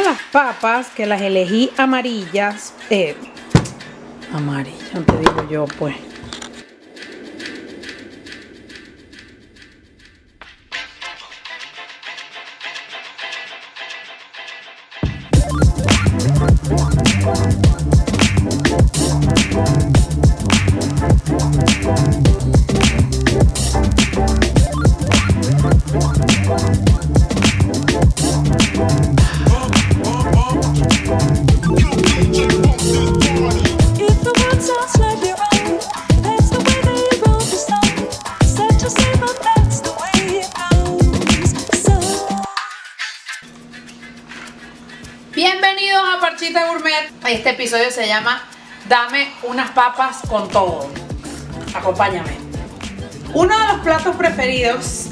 las papas que las elegí amarillas. Amarillas, te digo yo, pues. Bienvenidos a Parchita Gourmet. Este episodio se llama Dame unas papas con todo. Acompáñame. Uno de los platos preferidos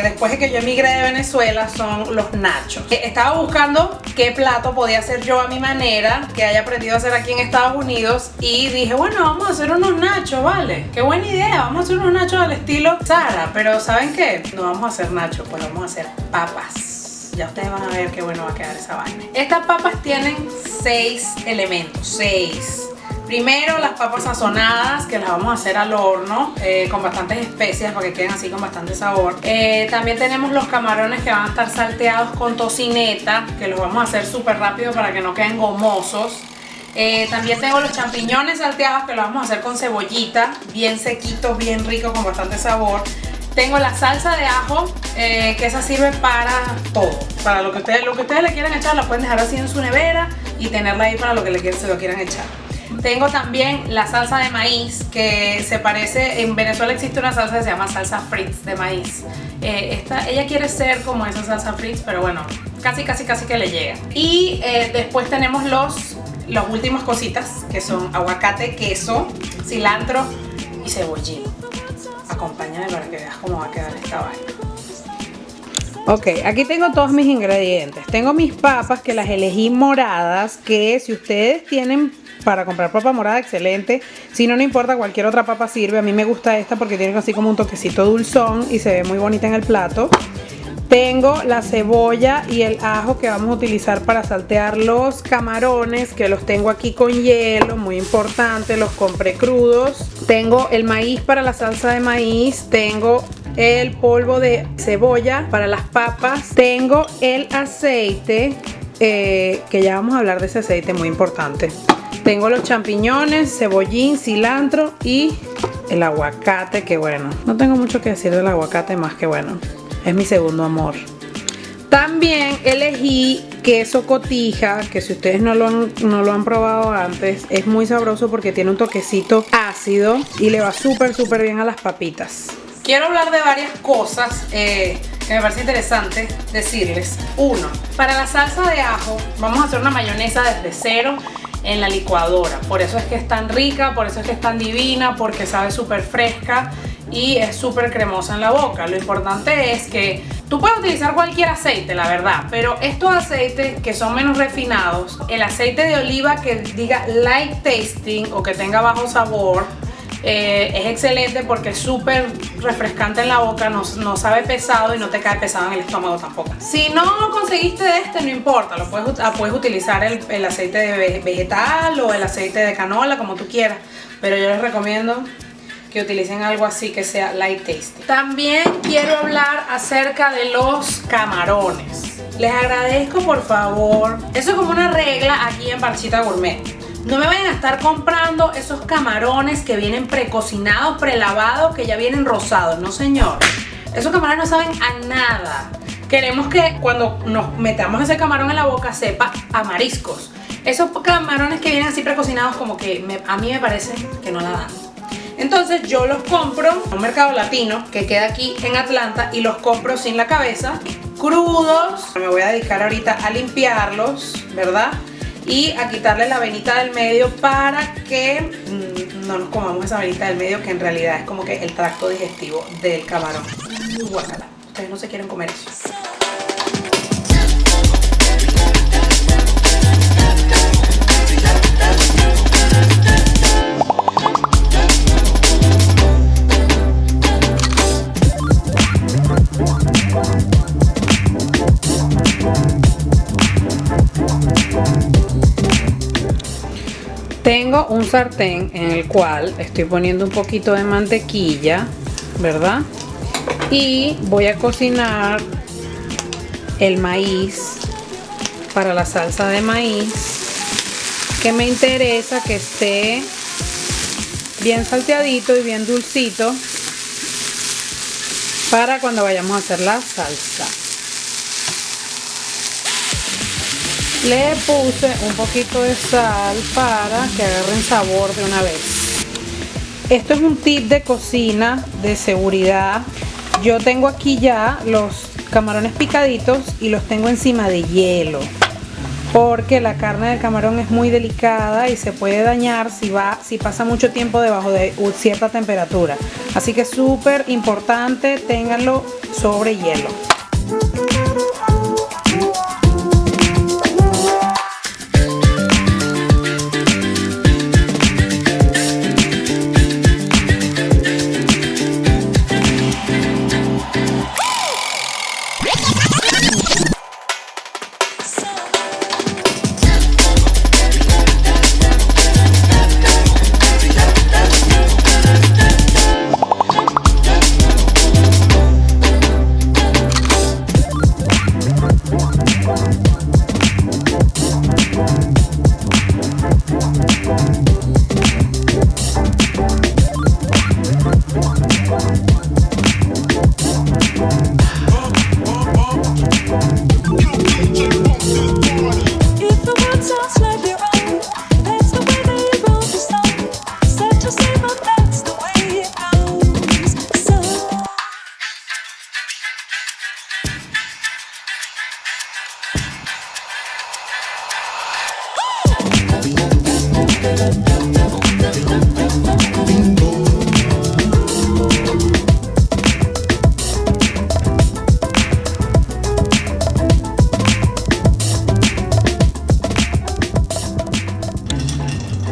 después de que yo emigré de Venezuela son los nachos. Estaba buscando qué plato podía hacer yo a mi manera, que haya aprendido a hacer aquí en Estados Unidos, y dije, bueno, vamos a hacer unos nachos, ¿vale? Qué buena idea, vamos a hacer unos nachos al estilo Sara. Pero ¿saben qué? No vamos a hacer nachos, pues vamos a hacer papas. Ya ustedes van a ver qué bueno va a quedar esa vaina. Estas papas tienen 6 elementos, 6. Primero, las papas sazonadas, que las vamos a hacer al horno con bastantes especias para que queden así con bastante sabor. También tenemos los camarones que van a estar salteados con tocineta, que los vamos a hacer súper rápido para que no queden gomosos. También tengo los champiñones salteados, que los vamos a hacer con cebollita, bien sequitos, bien ricos, con bastante sabor. Tengo la salsa de ajo, que esa sirve para todo. Para lo que ustedes le quieran echar, la pueden dejar así en su nevera y tenerla ahí para lo que se lo quieran echar. Tengo también la salsa de maíz, que se parece, en Venezuela existe una salsa que se llama salsa Fritz de maíz. Ella quiere ser como esa salsa Fritz, pero bueno, casi que le llega. Y después tenemos los últimos cositas, que son aguacate, queso, cilantro y cebollín. Acompáñame para que veas cómo va a quedar esta vaina. Ok, aquí tengo todos mis ingredientes. Tengo mis papas, que las elegí moradas, que si ustedes tienen para comprar papa morada, excelente. Si no, no importa, cualquier otra papa sirve. A mí me gusta esta porque tiene así como un toquecito dulzón y se ve muy bonita en el plato. Tengo la cebolla y el ajo que vamos a utilizar para saltear los camarones, que los tengo aquí con hielo, muy importante, los compré crudos. Tengo el maíz para la salsa de maíz, tengo el polvo de cebolla para las papas, tengo el aceite, que ya vamos a hablar de ese aceite, muy importante. Tengo los champiñones, cebollín, cilantro y el aguacate, que bueno, no tengo mucho que decir del aguacate más que bueno, es mi segundo amor. También elegí queso cotija, que si ustedes no lo han probado antes, es muy sabroso porque tiene un toquecito ácido y le va súper bien a las papitas. Quiero hablar de varias cosas que me parece interesante decirles. Uno, para la salsa de ajo vamos a hacer una mayonesa desde cero en la licuadora. Por eso es que es tan rica, por eso es que es tan divina, porque sabe súper fresca y es súper cremosa en la boca. Lo importante es que tú puedes utilizar cualquier aceite, la verdad, pero estos aceites que son menos refinados, el aceite de oliva que diga light tasting o que tenga bajo sabor, es excelente porque es súper refrescante en la boca, no sabe pesado y no te cae pesado en el estómago tampoco. Si no conseguiste de este, no importa, puedes utilizar el aceite de vegetal o el aceite de canola, como tú quieras, pero yo les recomiendo que utilicen algo así que sea light tasting. También quiero hablar acerca de los camarones. Les agradezco, por favor, eso es como una regla aquí en Parchita Gourmet. No me vayan a estar comprando esos camarones que vienen precocinados, prelavados, que ya vienen rosados. No, señor. Esos camarones no saben a nada. Queremos que cuando nos metamos ese camarón en la boca sepa a mariscos. Esos camarones que vienen así precocinados, como que a mí me parece que no la dan. Entonces yo los compro en un mercado latino que queda aquí en Atlanta y los compro sin la cabeza, crudos. Me voy a dedicar ahorita a limpiarlos, ¿verdad? Y a quitarle la venita del medio para que no nos comamos esa venita del medio, que en realidad es como que el tracto digestivo del camarón. Guácala, ustedes no se quieren comer eso. Tengo un sartén en el cual estoy poniendo un poquito de mantequilla, ¿verdad? Y voy a cocinar el maíz para la salsa de maíz, que me interesa que esté bien salteadito y bien dulcito para cuando vayamos a hacer la salsa. Le puse un poquito de sal para que agarren sabor de una vez. Esto es un tip de cocina de seguridad. Yo tengo aquí ya los camarones picaditos y los tengo encima de hielo, porque la carne del camarón es muy delicada y se puede dañar si pasa mucho tiempo debajo de cierta temperatura. Así que es súper importante, ténganlo sobre hielo.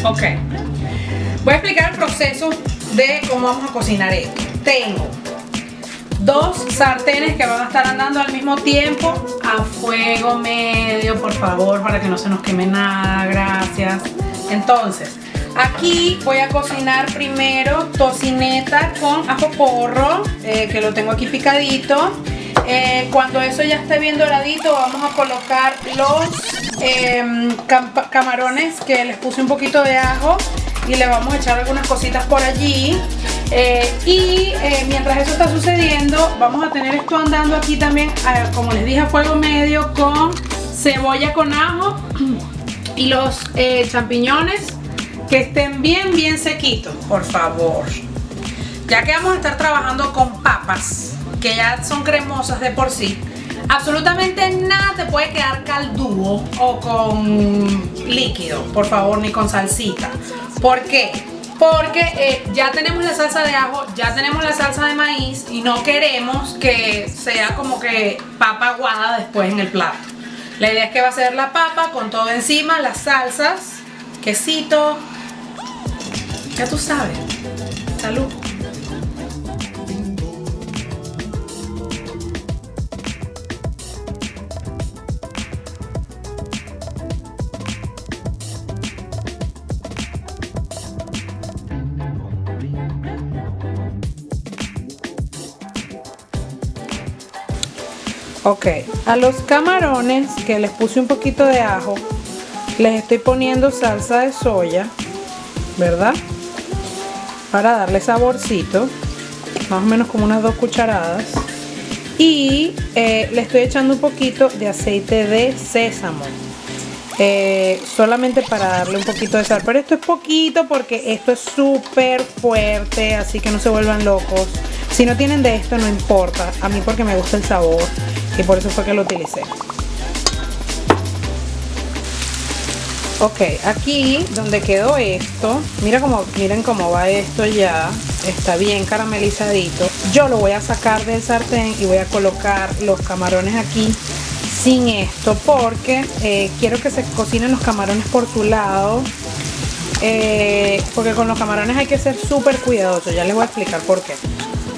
Ok, voy a explicar el proceso de cómo vamos a cocinar esto. Tengo dos sartenes que van a estar andando al mismo tiempo a fuego medio, por favor, para que no se nos queme nada, gracias. Entonces, aquí voy a cocinar primero tocineta con ajo porro, que lo tengo aquí picadito. Cuando eso ya esté bien doradito, vamos a colocar los camarones, que les puse un poquito de ajo y le vamos a echar algunas cositas por allí. Mientras eso está sucediendo, vamos a tener esto andando aquí también, como les dije, a fuego medio, con cebolla con ajo y los champiñones que estén bien sequitos, por favor. Ya que vamos a estar trabajando con papas que ya son cremosas de por sí, absolutamente nada te puede quedar caldúo o con líquido, por favor, ni con salsita. ¿Por qué? Porque ya tenemos la salsa de ajo, ya tenemos la salsa de maíz y no queremos que sea como que papa aguada después en el plato. La idea es que va a ser la papa con todo encima, las salsas, quesito, ya tú sabes. Salud. Ok, a los camarones que les puse un poquito de ajo, les estoy poniendo salsa de soya, ¿verdad? Para darle saborcito, más o menos como unas 2 cucharadas. Y le estoy echando un poquito de aceite de sésamo, solamente para darle un poquito de sal. Pero esto es poquito porque esto es súper fuerte, así que no se vuelvan locos. Si no tienen de esto, no importa, a mí porque me gusta el sabor y por eso fue que lo utilicé. Ok, aquí donde quedó esto, miren cómo va esto ya, está bien caramelizadito. Yo lo voy a sacar del sartén y voy a colocar los camarones aquí sin esto, porque quiero que se cocinen los camarones por su lado, porque con los camarones hay que ser súper cuidadosos. Ya les voy a explicar por qué.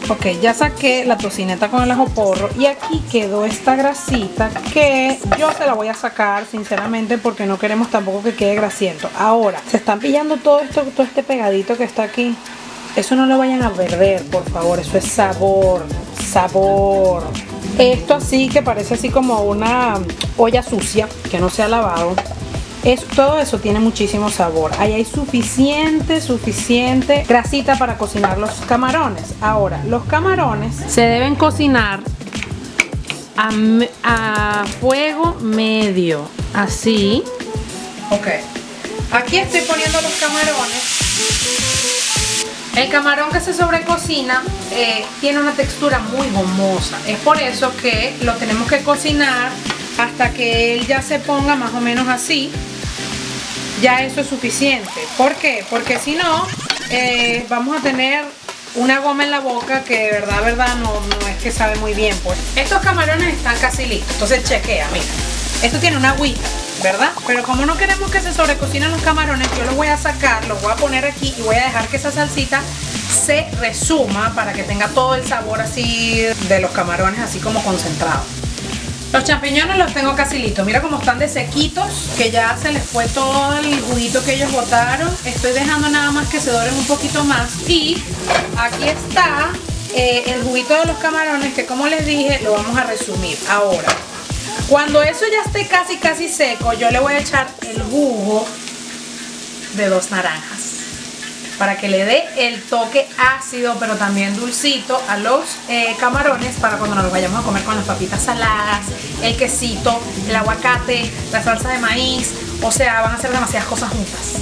Ok, ya saqué la tocineta con el ajo porro y aquí quedó esta grasita que yo se la voy a sacar sinceramente porque no queremos tampoco que quede grasiento. Ahora, se están pillando todo esto, todo este pegadito que está aquí. Eso no lo vayan a perder, por favor, eso es sabor, sabor. Esto así que parece así como una olla sucia que no se ha lavado. Todo eso tiene muchísimo sabor. Ahí hay suficiente grasita para cocinar los camarones. Ahora, los camarones se deben cocinar a fuego medio. Así. Ok. Aquí estoy poniendo los camarones. El camarón que se sobrecocina tiene una textura muy gomosa. Es por eso que lo tenemos que cocinar hasta que él ya se ponga más o menos así. Ya eso es suficiente. ¿Por qué? Porque si no, vamos a tener una goma en la boca que de verdad no es que sabe muy bien. Pues estos camarones están casi listos. Entonces chequea, mira. Esto tiene una agüita, ¿verdad? Pero como no queremos que se sobrecocinen los camarones, yo los voy a sacar, los voy a poner aquí y voy a dejar que esa salsita se resuma para que tenga todo el sabor así de los camarones, así como concentrado. Los champiñones los tengo casi listos. Mira cómo están de sequitos, que ya se les fue todo el juguito que ellos botaron. Estoy dejando nada más que se doren un poquito más. Y aquí está el juguito de los camarones, que como les dije, lo vamos a resumir. Ahora, cuando eso ya esté casi seco, yo le voy a echar el jugo de 2 naranjas. Para que le dé el toque ácido pero también dulcito a los camarones, para cuando nos los vayamos a comer con las papitas saladas, el quesito, el aguacate, la salsa de maíz. O sea, van a ser demasiadas cosas juntas.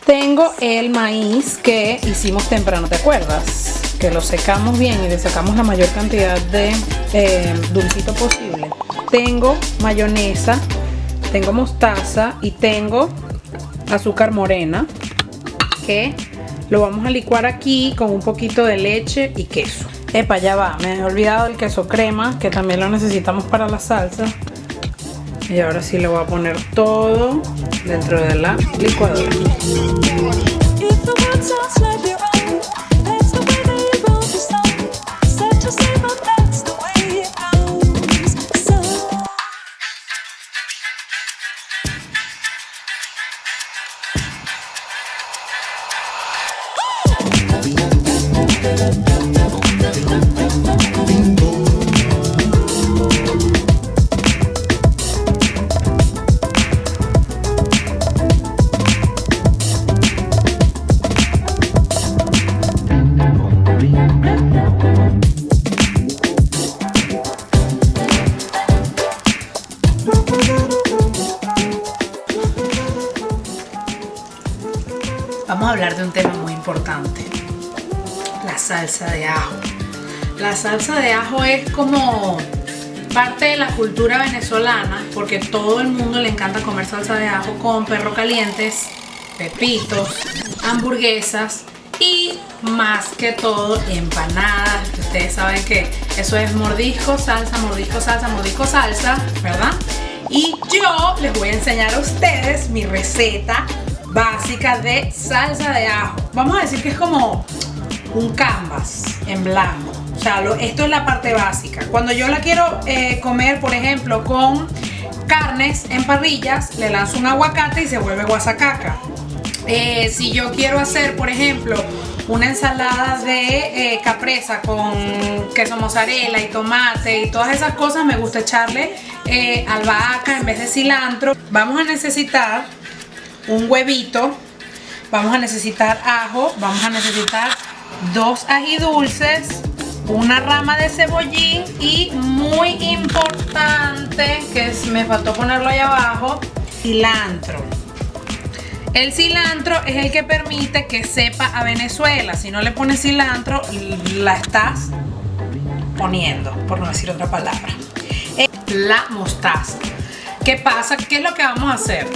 Tengo el maíz que hicimos temprano, ¿te acuerdas? Que lo secamos bien y le sacamos la mayor cantidad de dulcito posible. Tengo mayonesa, tengo mostaza y tengo azúcar morena, que lo vamos a licuar aquí con un poquito de leche y queso. Epa, ya va, me he olvidado del queso crema, que también lo necesitamos para la salsa. Y ahora sí le voy a poner todo dentro de la licuadora. Vamos a hablar de un tema muy importante, la salsa de ajo. La salsa de ajo es como parte de la cultura venezolana, porque todo el mundo le encanta comer salsa de ajo con perros calientes, pepitos, hamburguesas y más que todo empanadas. Ustedes saben que eso es mordisco, salsa, mordisco, salsa, mordisco, salsa, ¿verdad? Y yo les voy a enseñar a ustedes mi receta básica de salsa de ajo. Vamos a decir que es como un canvas en blanco. O sea, esto es la parte básica. Cuando yo la quiero comer, por ejemplo, con carnes en parrillas, le lanzo un aguacate y se vuelve guasacaca. Si yo quiero hacer, por ejemplo, una ensalada de capresa con queso mozzarella y tomate y todas esas cosas, me gusta echarle albahaca en vez de cilantro. Vamos a necesitar un huevito, vamos a necesitar ajo, vamos a necesitar 2 ají dulces, una rama de cebollín y, muy importante, que me faltó ponerlo ahí abajo, cilantro. El cilantro es el que permite que sepa a Venezuela. Si no le pones cilantro, la estás poniendo, por no decir otra palabra. La mostaza. ¿Qué pasa? ¿Qué es lo que vamos a hacer?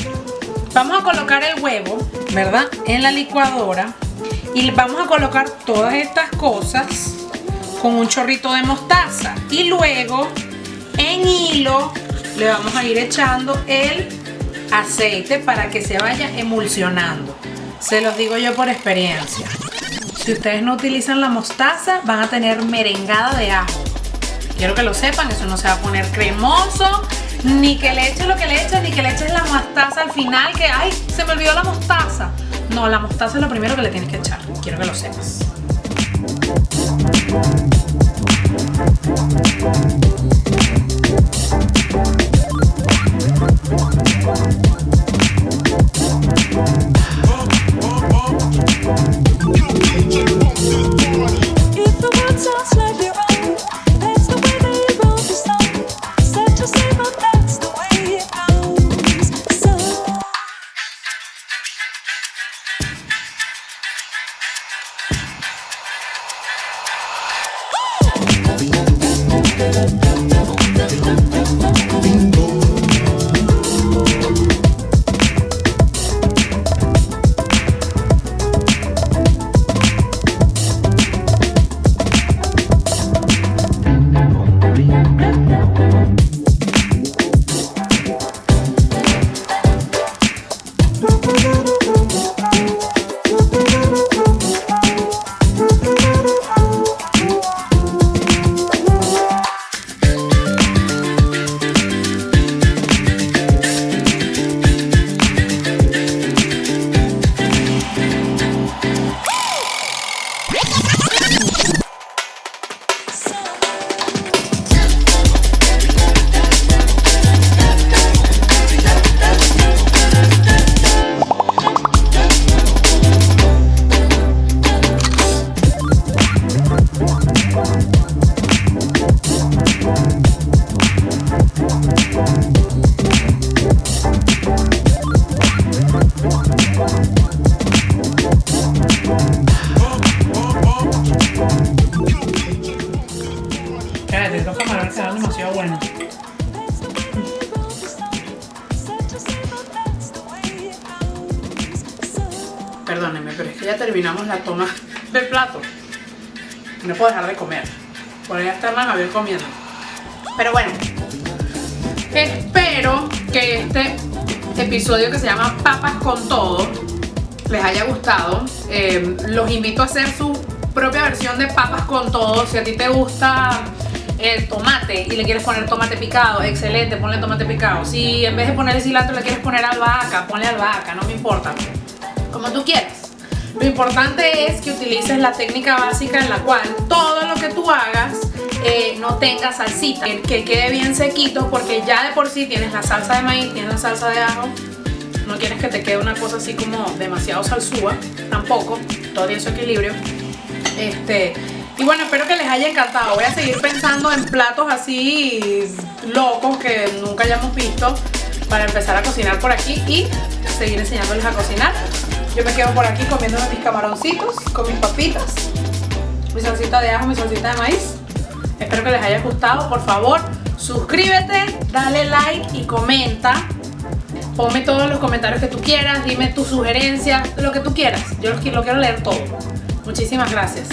Vamos a colocar el huevo, ¿verdad?, en la licuadora y vamos a colocar todas estas cosas con un chorrito de mostaza y luego en hilo le vamos a ir echando el aceite para que se vaya emulsionando. Se los digo yo por experiencia. Si ustedes no utilizan la mostaza, van a tener merengada de ajo. Quiero que lo sepan, eso no se va a poner cremoso, ni que le eches lo que le eches, ni que le eches la mostaza al final, que ¡ay! Se me olvidó la mostaza. No, la mostaza es lo primero que le tienes que echar. Quiero que lo sepas. Estos camarones quedan demasiado buenos. Perdónenme, pero es que ya terminamos la toma del plato. No puedo dejar de comer. Podría estar más a ver comiendo. Pero bueno, espero que este episodio que se llama Papas con Todo les haya gustado. Los invito a hacer su propia versión de papas con todo. Si a ti te gusta el tomate y le quieres poner tomate picado, excelente, ponle tomate picado. Si en vez de ponerle cilantro le quieres poner albahaca, ponle albahaca, no me importa, como tú quieras. Lo importante es que utilices la técnica básica en la cual todo lo que tú hagas no tenga salsita, que quede bien sequito, porque ya de por sí tienes la salsa de maíz, tienes la salsa de ajo. No quieres que te quede una cosa así como demasiado salsúa, tampoco, todo eso equilibrio. Y bueno, espero que les haya encantado. Voy a seguir pensando en platos así locos que nunca hayamos visto para empezar a cocinar por aquí y seguir enseñándoles a cocinar. Yo me quedo por aquí comiéndome mis camaroncitos con mis papitas, mi salsita de ajo, mi salsita de maíz. Espero que les haya gustado. Por favor, suscríbete, dale like y comenta. Ponme todos los comentarios que tú quieras, dime tus sugerencias, lo que tú quieras. Yo lo quiero leer todo. Muchísimas gracias.